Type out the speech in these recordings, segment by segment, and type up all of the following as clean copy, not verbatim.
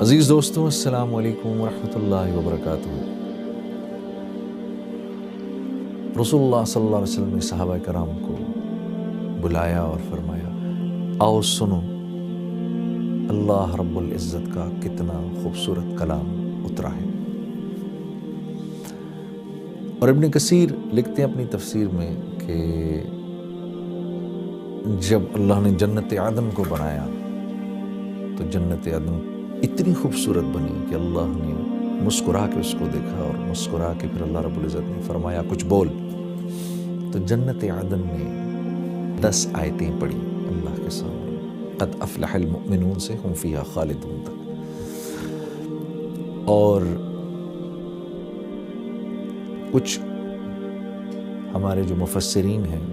عزیز دوستوں، السلام علیکم ورحمۃ اللہ وبرکاتہ۔ رسول اللہ صلی اللہ علیہ وسلم نے صحابہ کرام کو بلایا اور فرمایا، آؤ سنو اللہ رب العزت کا کتنا خوبصورت کلام اترا ہے۔ اور ابن کثیر لکھتے ہیں اپنی تفسیر میں کہ جب اللہ نے جنت عدن کو بنایا تو جنت عدن اتنی خوبصورت بنی کہ اللہ نے مسکرا کے اس کو دیکھا اور مسکرا کے پھر اللہ رب العزت نے فرمایا کچھ بول، تو جنت عدن نے 10 آیتیں پڑھی اللہ کے سامنے، قد افلح المؤمنون سے ہم فیہا خالدون تک۔ اور کچھ ہمارے جو مفسرین ہیں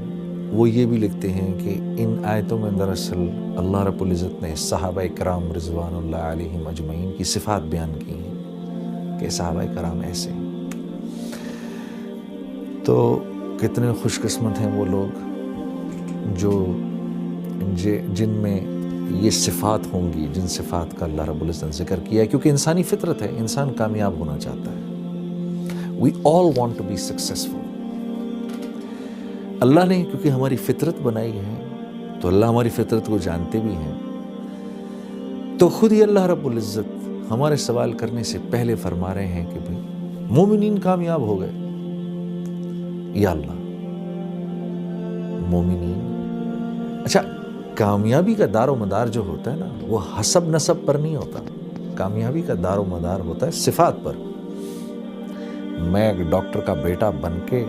وہ یہ بھی لکھتے ہیں کہ ان آیتوں میں دراصل اللہ رب العزت نے صحابہ کرام رضوان اللہ علیہم اجمعین کی صفات بیان کی ہیں کہ صحابہ کرام ایسے ہیں۔ تو کتنے خوش قسمت ہیں وہ لوگ جو جن میں یہ صفات ہوں گی، جن صفات کا اللہ رب العزت نے ذکر کیا ہے، کیونکہ انسانی فطرت ہے، انسان کامیاب ہونا چاہتا ہے۔ We all want to be successful۔ اللہ نے کیونکہ ہماری فطرت بنائی ہے تو اللہ ہماری فطرت کو جانتے بھی ہیں، تو خود ہی اللہ رب العزت ہمارے سوال کرنے سے پہلے فرما رہے ہیں کہ بھئی مومنین کامیاب ہو گئے۔ یا اللہ، مومنین، اچھا کامیابی کا دار و مدار جو ہوتا ہے نا وہ حسب نسب پر نہیں ہوتا، کامیابی کا دار و مدار ہوتا ہے صفات پر۔ میں ایک ڈاکٹر کا بیٹا بن کے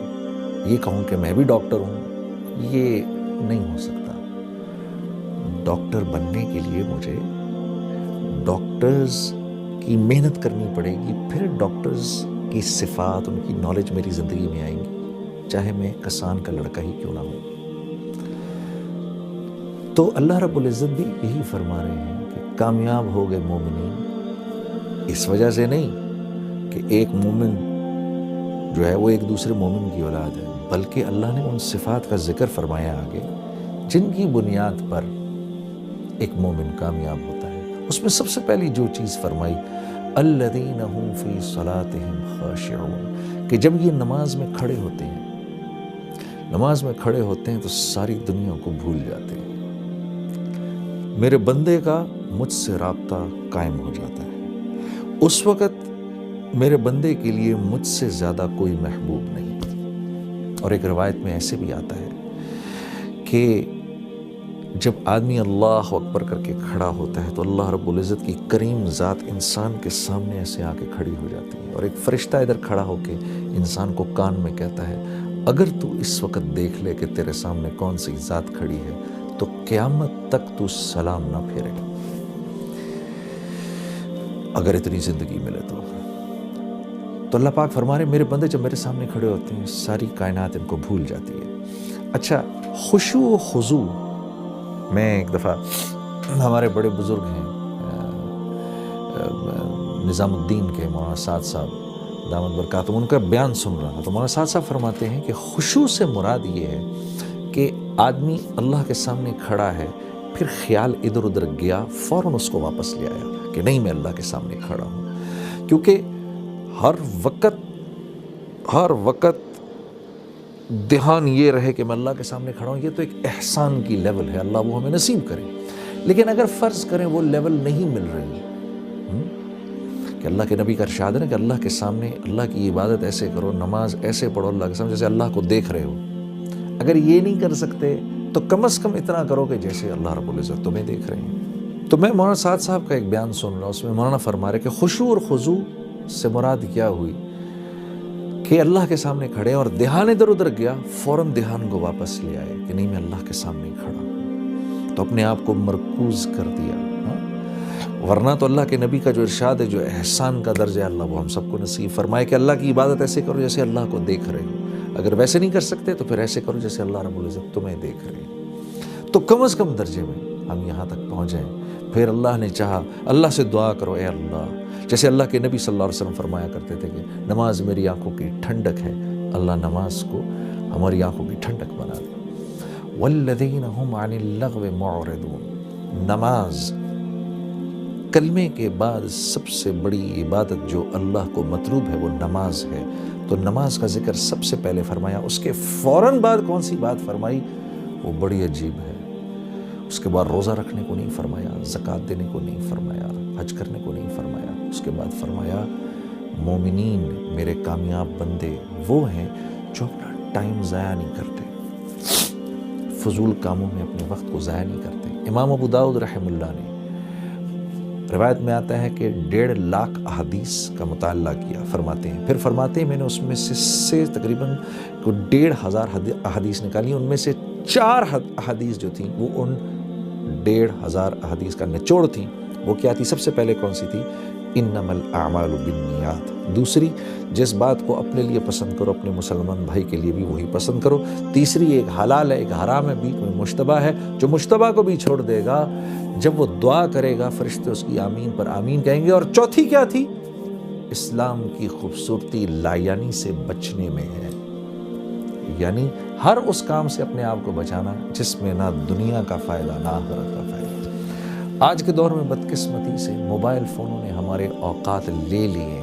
یہ کہوں کہ میں بھی ڈاکٹر ہوں، یہ نہیں ہو سکتا۔ ڈاکٹر بننے کے لیے مجھے ڈاکٹرز کی محنت کرنی پڑے گی، پھر ڈاکٹرز کی صفات، ان کی نالج میری زندگی میں آئیں گی، چاہے میں کسان کا لڑکا ہی کیوں نہ ہوں۔ تو اللہ رب العزت بھی یہی فرما رہے ہیں کہ کامیاب ہو گئے مومنین، اس وجہ سے نہیں کہ ایک مومن جو ہے وہ ایک دوسرے مومن کی اولاد ہے، بلکہ اللہ نے ان صفات کا ذکر فرمایا آگے جن کی بنیاد پر ایک مومن کامیاب ہوتا ہے۔ اس میں سب سے پہلی جو چیز فرمائی، الذین هم فی صلاتہم خاشعون، کہ جب یہ نماز میں کھڑے ہوتے ہیں، نماز میں کھڑے ہوتے ہیں تو ساری دنیا کو بھول جاتے ہیں، میرے بندے کا مجھ سے رابطہ قائم ہو جاتا ہے۔ اس وقت میرے بندے کے لیے مجھ سے زیادہ کوئی محبوب نہیں۔ اور ایک روایت میں ایسے بھی آتا ہے کہ جب آدمی اللہ اکبر کر کے کھڑا ہوتا ہے تو اللہ رب العزت کی کریم ذات انسان کے سامنے ایسے آ کے کھڑی ہو جاتی ہے، اور ایک فرشتہ ادھر کھڑا ہو کے انسان کو کان میں کہتا ہے، اگر تو اس وقت دیکھ لے کہ تیرے سامنے کون سی ذات کھڑی ہے تو قیامت تک تو سلام نہ پھیرے، اگر اتنی زندگی ملے تو۔ تو اللہ پاک فرما رہے میرے بندے جب میرے سامنے کھڑے ہوتے ہیں ساری کائنات ان کو بھول جاتی ہے۔ اچھا، خشوع و خضوع، میں ایک دفعہ ہمارے بڑے بزرگ ہیں نظام الدین کے مولانا سعد صاحب دامت برکاتہم، ان کا بیان سن رہا تھا تو مولانا سعد صاحب فرماتے ہیں کہ خشوع سے مراد یہ ہے کہ آدمی اللہ کے سامنے کھڑا ہے، پھر خیال ادھر ادھر گیا، فوراً اس کو واپس لے آیا کہ نہیں میں اللہ کے سامنے کھڑا ہوں، کیونکہ ہر وقت دھیان یہ رہے کہ میں اللہ کے سامنے کھڑا ہوں، یہ تو ایک احسان کی لیول ہے، اللہ وہ ہمیں نصیب کرے۔ لیکن اگر فرض کریں وہ لیول نہیں مل رہی کہ اللہ کے نبی کا ارشاد ہے نا کہ اللہ کے سامنے اللہ کی عبادت ایسے کرو، نماز ایسے پڑھو اللہ کے سامنے جیسے اللہ کو دیکھ رہے ہو، اگر یہ نہیں کر سکتے تو کم از کم اتنا کرو کہ جیسے اللہ رب العزت تمہیں دیکھ رہے ہیں۔ تو میں مولانا سعد صاحب کا ایک بیان سن رہا ہوں، اس میں مولانا فرما رہے کہ خشوع اور خضوع سے مراد کیا ہوئی کہ اللہ کے سامنے کھڑے اور دھیان ادھر ادھر گیا، فوراً دھیان کو واپس لے آئے کہ نہیں میں اللہ کے سامنے کھڑا ہوں، تو اپنے آپ کو مرکوز کر دیا۔ ورنہ تو اللہ کے نبی کا جو ارشاد ہے، جو احسان کا درجہ ہے، اللہ وہ ہم سب کو نصیب فرمائے کہ اللہ کی عبادت ایسے کرو جیسے اللہ کو دیکھ رہے ہو، اگر ویسے نہیں کر سکتے تو پھر ایسے کرو جیسے اللہ رب العزت تمہیں دیکھ رہے ہیں۔ تو کم از کم درجے میں ہم یہاں تک پہنچیں، پھر اللہ نے چاہا اللہ سے دعا کرو، اے اللہ، جیسے اللہ کے نبی صلی اللہ علیہ وسلم فرمایا کرتے تھے کہ نماز میری آنکھوں کی ٹھنڈک ہے، اللہ نماز کو ہماری آنکھوں کی ٹھنڈک بنا دے۔ والذین هم عن اللغو معرضون، نماز کلمے کے بعد سب سے بڑی عبادت جو اللہ کو مطلوب ہے وہ نماز ہے، تو نماز کا ذکر سب سے پہلے فرمایا، اس کے فوراً بعد کون سی بات فرمائی وہ بڑی عجیب ہے۔ اس کے بعد روزہ رکھنے کو نہیں فرمایا، زکوٰۃ دینے کو نہیں فرمایا، حج کرنے کو نہیں فرمایا، اس کے بعد فرمایا مومنین میرے کامیاب بندے وہ ہیں جو اپنا ٹائم ضائع نہیں کرتے، فضول کاموں میں اپنے وقت کو ضائع نہیں کرتے۔ امام ابو داؤد رحمہ اللہ نے، روایت میں آتا ہے کہ 1.5 لاکھ احادیث کا مطالعہ کیا، فرماتے ہیں، پھر فرماتے ہیں میں نے اس میں سے تقریباً 1,500 احادیث نکالی، ان میں سے 4 احادیث جو تھیں وہ ان 1,500 احادیث کا نچوڑ تھیں۔ وہ کیا تھی؟ سب سے پہلے کون سی تھی؟ انما الاعمال بالنیات۔ دوسری، جس بات کو اپنے لیے پسند کرو اپنے مسلمان بھائی کے لیے بھی وہی پسند کرو۔ تیسری، ایک حلال ہے ایک حرام ہے، بیچ میں مشتبہ ہے، جو مشتبہ کو بھی چھوڑ دے گا جب وہ دعا کرے گا فرشتے اس کی آمین پر آمین کہیں گے۔ اور چوتھی کیا تھی؟ اسلام کی خوبصورتی لایانی سے بچنے میں ہے، یعنی ہر اس کام سے اپنے آپ کو بچانا جس میں نہ دنیا کا فائدہ نہ آخرت کا فائدہ۔ آج کے دور میں بدقسمتی سے موبائل فونوں نے ہمارے اوقات لے لیے ہیں۔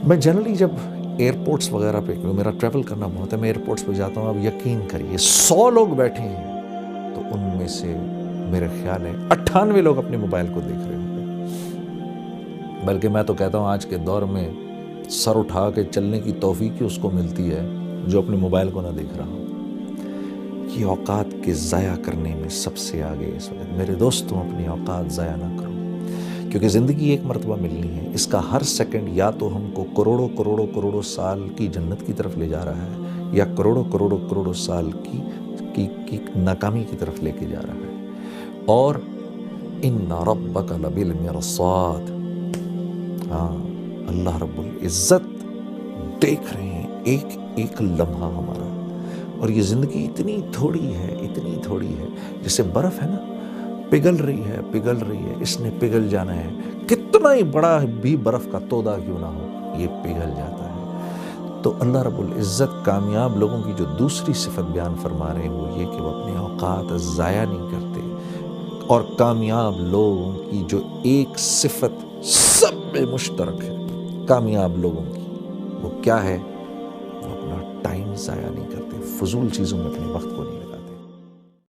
میں جنرلی جب ایئرپورٹس وغیرہ پہ، کیونکہ میرا ٹریول کرنا بہت ہے، میں ایئرپورٹس پہ جاتا ہوں، اب یقین کریے 100 لوگ بیٹھے ہیں تو ان میں سے میرے خیال ہے 98 لوگ اپنے موبائل کو دیکھ رہے ہوں گے۔ بلکہ میں تو کہتا ہوں آج کے دور میں سر اٹھا کے چلنے کی توفیق ہی اس کو ملتی ہے جو اپنے موبائل کو نہ دیکھ رہا ہو۔ یہ اوقات کے ضائع کرنے میں سب سے آگے اس وقت۔ میرے دوستوں، اپنی اوقات ضائع نہ کرو، کیونکہ زندگی ایک مرتبہ ملنی ہے، اس کا ہر سیکنڈ یا تو ہم کو کروڑوں کروڑوں کروڑوں سال کی جنت کی طرف لے جا رہا ہے یا کروڑوں کروڑوں کروڑوں سال کی ناکامی کی طرف لے کے جا رہا ہے۔ اور ان ربک لبالمرصاد، ہاں اللہ رب العزت دیکھ رہے ہیں ایک ایک لمحہ ہمارا۔ اور یہ زندگی اتنی تھوڑی ہے، اتنی تھوڑی ہے، جیسے برف ہے نا، پگھل رہی ہے پگھل رہی ہے، اس نے پگھل جانا ہے، کتنا ہی بڑا بھی برف کا تودہ کیوں نہ ہو یہ پگھل جاتا ہے۔ تو اللہ رب العزت کامیاب لوگوں کی جو دوسری صفت بیان فرما رہے ہیں وہ یہ کہ وہ اپنے اوقات ضائع نہیں کرتے۔ اور کامیاب لوگوں کی جو ایک صفت سب میں مشترک ہے کامیاب لوگوں کی، وہ کیا ہے؟ وہ اپنا ٹائم ضائع نہیں کرتے، فضول چیزوں میں اپنے وقت کو نہیں